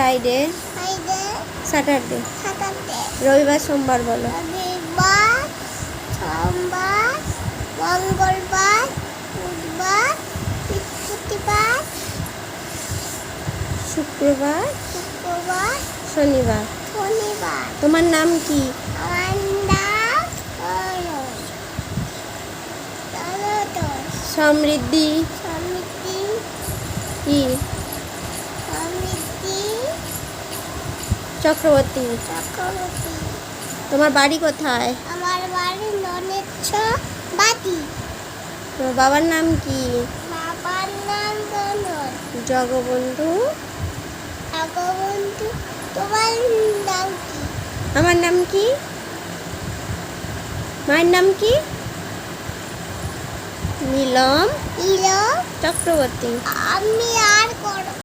Friday, Friday, Saturday, Saturday, রবিবার, সোমবার বলো। রবিবার, সোমবার, মঙ্গলবার, বুধবার, বৃহস্পতিবার, শুক্রবার, শুক্রবার, শনিবার। শনিবার। তোমার নাম কি? আমার নাম হলো তরতর। সমৃদ্ধি সমিতি, কি? সমিতি চক্রবর্তী। চক্রবর্তী। তোমার বাড়ি কোথায়? আমার বাড়ি ননেচ্ছ বাটি। তোমার বাবার নাম কি? বাবার নাম গণন। জগবন্ধু। জগবন্ধু। তোমার নাম কি? আমার নাম কি? মায়ের নাম কি? নীলম ইলো। চক্রবর্তী। আমি আর করো